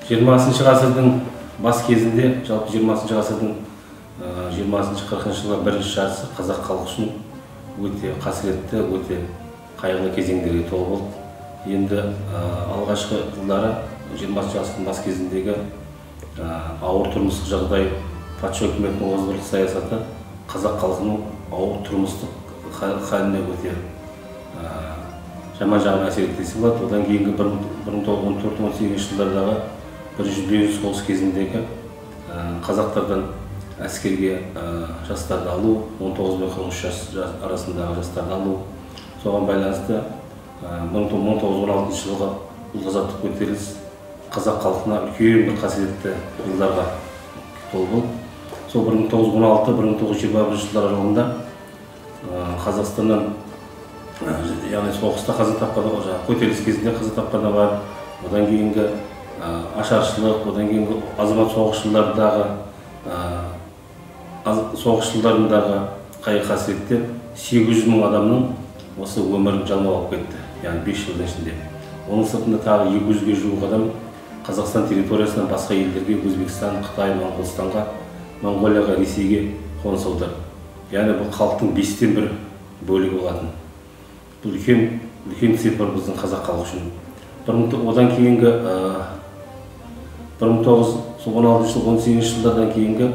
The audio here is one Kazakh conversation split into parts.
20 ғасырдың бас кезінде, жалпы 20 ғасырдың 20-40 жылы бірінші жартысы қазақ халқы үшін өте қасіретті, өте қайғылы кезеңдерге толы болды. Енді алғашқы жылдары 20 ғасырдың бас кезіндегі ауыр тұрмыстық жағдай, патша үкіметінің озбырлық саясаты қазақ халқының ауыр тұрмыстық халіне өте жаман жағынан әсер етпесе болады. Одан кейінгі 1914-18 жылдардағы бірінші дүниежүзілік соғыс кезіндегі қазақтардан әскерге жастарды алу, 19 мен 43 жас арасындағы жастарды алу, соған байланысты 1916 жылғы ұлт-азаттық көтеріліс қазақ халқына үлкен бір қасіретті жылдарға толы болды. Сол 1916-1921 жылдар аралығында Қазақстаннан, яғни соғыста қаза тапқан, көтеріліс кезінде қаза тапқаны бар, одан кейінгі ашаршылық, одан кейінгі азамат соғысшыларындағы қайғы қасіреттер 800 мың адамның осы өмірін жалмап алып кетті, яғни 5 жылдың ішінде. Оның сыртында тағы 200-ге жуық адам Қазақстан территориясынан басқа елдерге, Өзбекстан, Қытай, Моңғолстанға, Моңғолияға, Ресейге қоныс аударды. Яғни бұл халықтың 5-тен 1 бөлігі болатын. Бұл үлкен цифр біздің қазақ халқы үшін. Одан кейінгі 1916-18 жылдардан кейінгі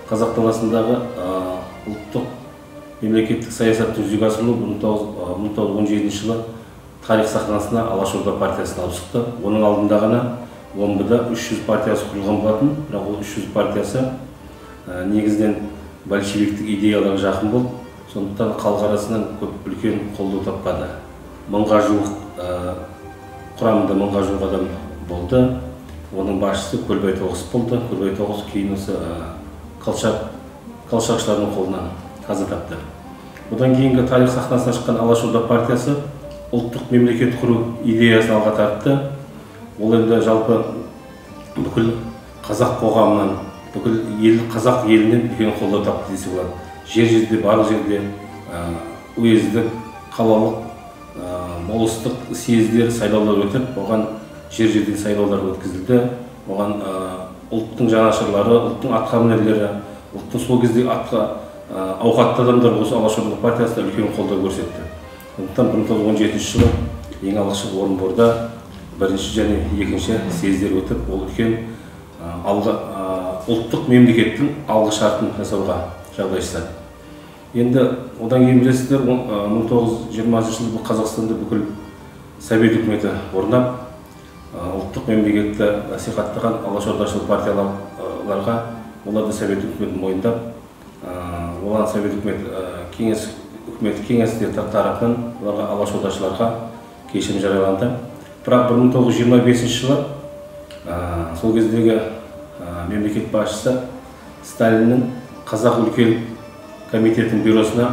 қазақ даласындағы ұлттық мемлекеттік саясаттың жүзеге асырылуы 1917 жылы тарих сахнасына Алашорда партиясын алып шықты. Оның алдында ғана омбыда 300 партиясы құрылған болатын, бірақ ол 300 партиясы негізінен большевиктік идеяларға жақын болды. Сондықтан халық арасынан көп үлкен қолдау таппады. Құрамында 1000-ға жуық адам болды. Оның басшысы Көлбай Тоғыс болды. Көлбай Тоғыс кейін осы колчакшылардың қолынан қаза тапты. Одан кейінгі тарих сахнасына шыққан Алашорда партиясы ұлттық мемлекет құру идеясын алға тартты. Ол енді жалпы бүкіл қазақ қоғамынан, бүкіл қазақ елінен үлкен қолдау тапты десе болады. Жер-жерде, барлық жерде уездік, қалалық, болыстық съездер, сайлаулар өтіп, оған жер-жерде сайлаулар өткізілді. Оған ұлттың жанашырлары, ұлттың атқамінерлері, ұлттың сол кезде ауқатты адамдар осы Алашорда партиясына үлкен қолдау көрсетті. Сондықтан 1917 жылы ең алғашқы Орынборда бірінші және екінші съездер өтіп, ол үлкен ұлттық мемлекеттің алғы шартын жасауға жағдай жасады. Енді одан кейін білесіздер, 1920 жылы бұл Қазақстанда бүкіл Совет үкіметі орнап, ұлттық мемлекетті насихаттаған Алашордашыл партияларға олар да Совет үкіметін мойындап, олар Совет үкіметі кеңестер тарапынан оларға Алашордашыларға кешірім жарияланды. Бірақ 1925 жылы сол кездегі мемлекет басшысы Сталиннің қазақ үлкен комитетінің бюросына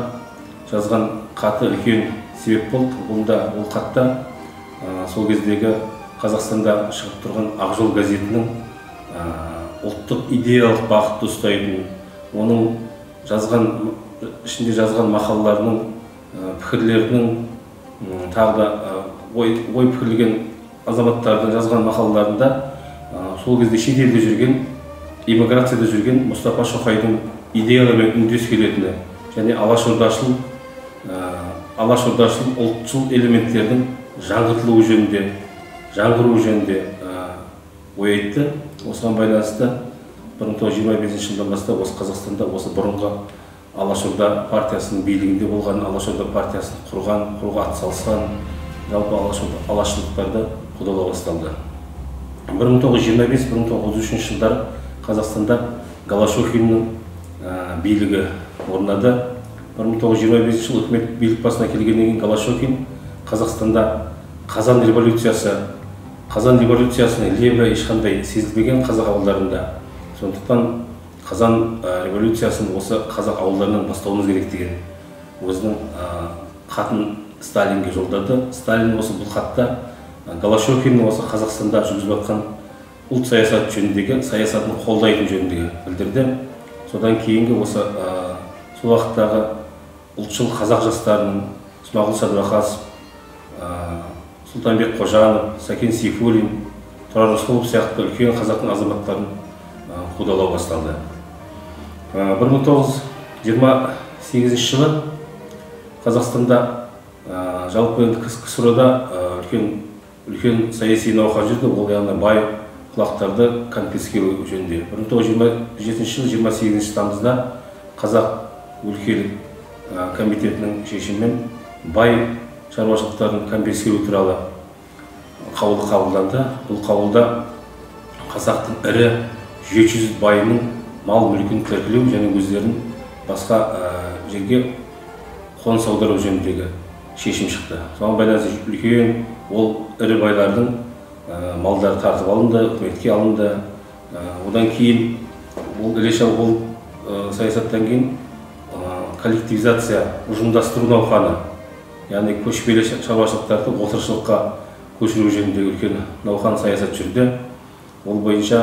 жазған хаты үлкен себеп болды. Ол хатта сол кездегі Қазақстанда шығып тұрған Ақжол газетінің ұлттық идеялық бағытты ұстайтын, оның ішінде жазған мақалаларының, пікірлерінің, тағы да ой пікірлеген азаматтардың жазған мақалаларында сол кезде шетелде жүрген, эмиграцияда жүрген Мұстафа Шоқайдың идеяларымен үндес келетіні және алашордашыл ұлтшыл элементтердің жаңғыртылуы жөнінде ой айтты. Осыған байланысты 1925 жылдан бастап осы Қазақстанда осы бұрынғы Алашорда партиясының билігінде болған, Алашорда партиясын құруға атсалысқан жалпы алашшылдықтарды қудалау басталды. 1925-1933 жылдары Қазақстанда Голошохиннің билігі орнады. 1925 жылы үкімет билік басына келгеннен кейін Голошохин Қазақстанда Қазан революциясының лебі ешқандай сезілмеген қазақ ауылдарында. Сондықтан Қазан революциясын осы қазақ ауылдарынан бастауымыз керек деген өзінің хатын Сталинге жолдады. Сталин осы бұл хатта Голошохиннің осы Қазақстанда жүргізіп жатқан ұлт саясаты жөніндегі саясатын қолдайтын жөніндегі білдірді. Содан кейінгі осы сол уақыттағы ұлтшыл қазақ жастарының Смағұл Сәдуақасов, Сұлтанбек Қожанов, Сәкен Сейфуллин, Тұрар Рысқұлов сияқты үлкен қазақтың азаматтарын қудалау басталды. 1928 жылы Қазақстанда жалпы КСРО-да үлкен саяси науқан жүрді. Ол яғни бай құлақтарды конфискелеу жөнінде. 1927 жылы 28 тамызда Қазақ өлкелік комитетінің шешімімен бай шаруашылықтарын конфискелеу туралы қаулы қабылданды. Бұл қаулыда қазақтың ірі 700 байының мал мүлкін тәркілеу және өздерін басқа жерге қоныс аудару жөніндегі шешім шықты. Соған байланысты үлкен ол ірі байлардың малдары тартып алынды, үкіметке алынды. Одан кейін ол саясаттан кейін коллективизация, ұжымдастыру науқаны, яғни көшпелі шаруашылықтарды отырықшылыққа көшіру жөніндегі үлкен науқан саясат жүрді. Ол бойынша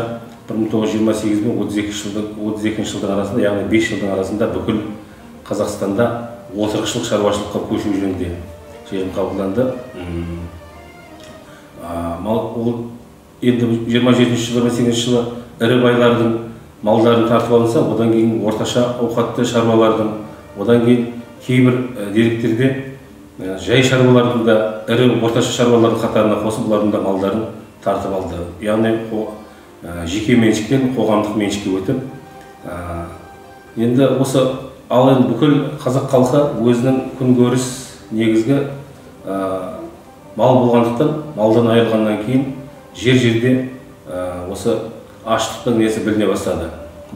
1928 мен 32 жылдың арасында, яғни 5 жылдың арасында бүкіл Қазақстанда отырықшылық шаруашылыққа көшу жөнінде шешім қабылданды. Енді 27 жылы, 28 жылы ірі байлардың малдарын тартып алынса, одан кейін орташа ауқатты шаруалардың, одан кейін кейбір деректерде жай шаруалардың да ірі орташа шаруалардың қатарына қосып, олардың да малдарын тартып алды. Яғни жеке меншіктен қоғамдық меншікке өтіп, енді осы бүкіл қазақ халқы өзінің күнкөріс негізгі мал болғандықтан, малдан айырылғаннан кейін жер-жерде осы аштықтың несі біліне бастады.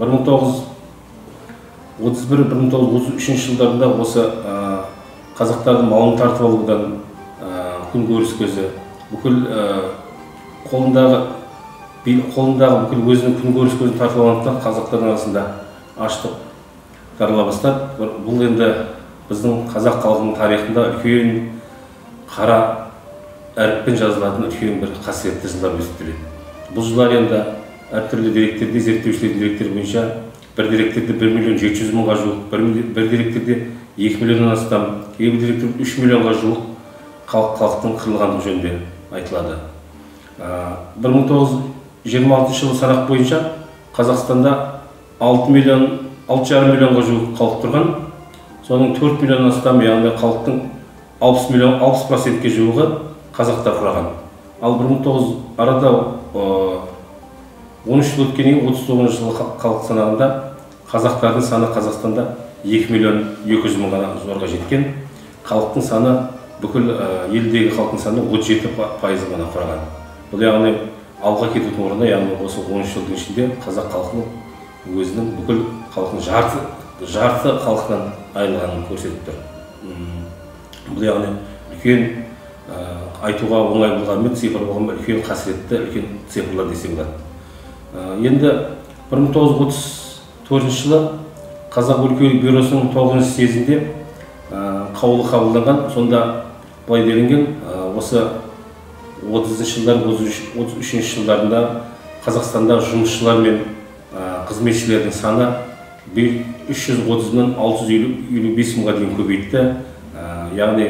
1931-1933 жылдарында осы қазақтардың малын тартып алудан күнкөріс көзі, бүкіл қолындағы бүкіл өзінің күнкөріс көзін тартып алғандықтан қазақтардың арасында аштық тарала бастады. Бұл енді біздің қазақ халқының тарихында үлкен қара әріппен жазылатын үлкен бір қасиетті жылдар өтіп келеді. Бұл жылдар енді әртүрлі деректерде, зерттеушілердің деректері бойынша бір деректерде 1.700.000-ға жуық, бір деректерде 2 миллионнан астам, кейбір деректерде 3 миллионға жуық халықтың қырылғандығы жөнінде айтылады. 1926 жылы санақ бойынша Қазақстанда 6,5 миллионға жуық халық тұрған, соның 4 миллионнан астам, яғни халықтың 60%-ке жуығы қазақтар құраған. Ал 13 жыл өткеннен 39 жылы халық санағында қазақтардың саны Қазақстанда 2.200.000 зорға жеткен. Халықтың саны, бүкіл елдегі халықтың саны 37% ғана құраған. Бұл яғни алға кетудің орнына, яғни осы 13 жылдың ішінде қазақ халқының өзінің бүкіл халқының жарты халқынан айырылғанын көрсетіп тұр. Бұл яғни үлкен айтуға оңай болғанмен, цифр болғанмен үлкен қасіретті, үлкен цифрлар десе болады. Енді 1934 жылы Қазақ өлкелік бюросының 9 съезінде қаулы қабылданған. Сонда былай делінген, осы 30 жылдар, 33 жылдарында Қазақстанда жұмысшылар мен қызметшілердің саны 330-нан 655.000-ға дейін көбейтті. Яғни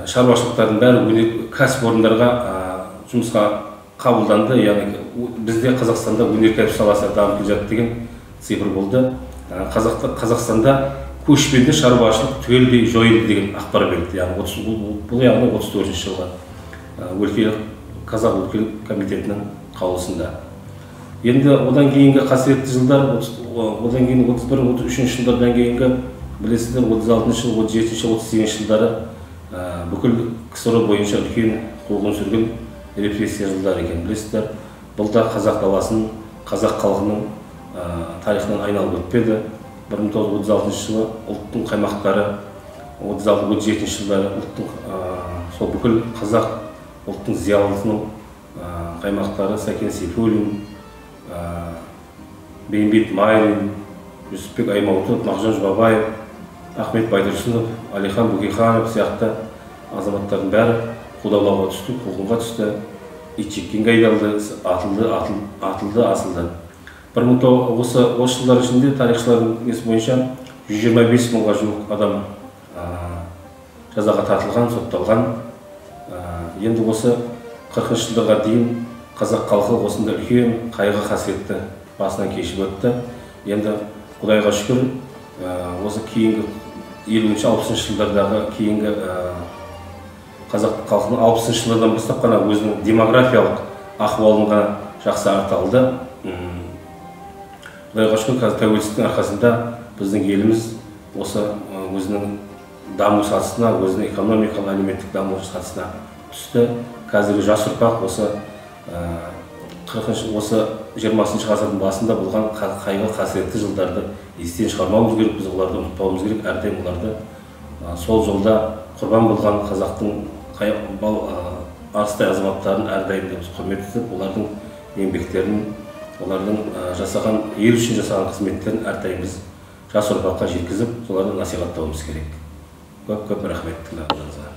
шаруашылықтардың бәрі кәсіпорындарға жұмысқа қабылданды. Яғни бізде Қазақстанда өнеркәсіп саласы дамып келе жатты деген цифр болды. Қазақстанда көшпенді шаруашылық түгелдей жойылды деген ақпар берді. Бұл яғни 34 жылғы Қазақ өлкелік комитетінің қаулысында. Енді одан кейінгі қасіретті жылдар, одан кейін 31-33 жылдардан кейінгі, білесіздер, 36 жыл, 37-38 жылдары бүкіл КСРО бойынша үлкен қуғын-сүргін репрессия жылдары екен, білесіздер. Бұл да қазақ даласын, қазақ халқының тарихынан айналып өтпеді. 1936 жылы ұлттың қаймақтары, 36-37 жылдары сол бүкіл қазақ ұлттың зиялысының қаймақтары Сәкен Сейфуллин, Бейімбет Майлин, Жүсіпбек Аймауытов, Мағжан Жұмабаев, Ахмет Байтұрсынов, Алихан Бөкейханов сияқты азаматтардың бәрі қудалауға түсті, қуғынға түсті, итжеккенге айдалды, атылды, асылды. Осы жылдар ішінде тарихшылардың несі бойынша 125.000-ға жуық адам жазаға тартылған, сотталған. Енді осы 40 жылдарға дейін қазақ халқы осында үлкен қайғы қасіретті басынан кешіп өтті. Енді Құдайға шүкір, осы кейінгі 50-60 жылдардағы кейінгі қазақ халқының 60 жылдардан бастап қана өзінің демографиялық ахуалын ғана жақсы артталды. Құдайға шүкір, қазір тәуелсіздіктің арқасында біздің еліміз осы өзінің даму сатысына, өзінің экономикалық, әлеуметтік даму сатысына түсті. Қазіргі жас ұрпақ осы 20 ғасырдың басында болған қайғы қасіретті жылдарды естен шығармауымыз керек, біз оларды ұмытпауымыз керек, әрдайым оларды сол жолда құрбан болған қазақтың арыстай азаматтарын әрдайым біз құрмет етіп, олардың еңбектерін, олардың жасаған, ел үшін жасаған қызметтерін әрдайым біз жас ұрпаққа жеткізіп, соларды насихаттауымыз керек. Көп рахмет тыңдағандарыңызға.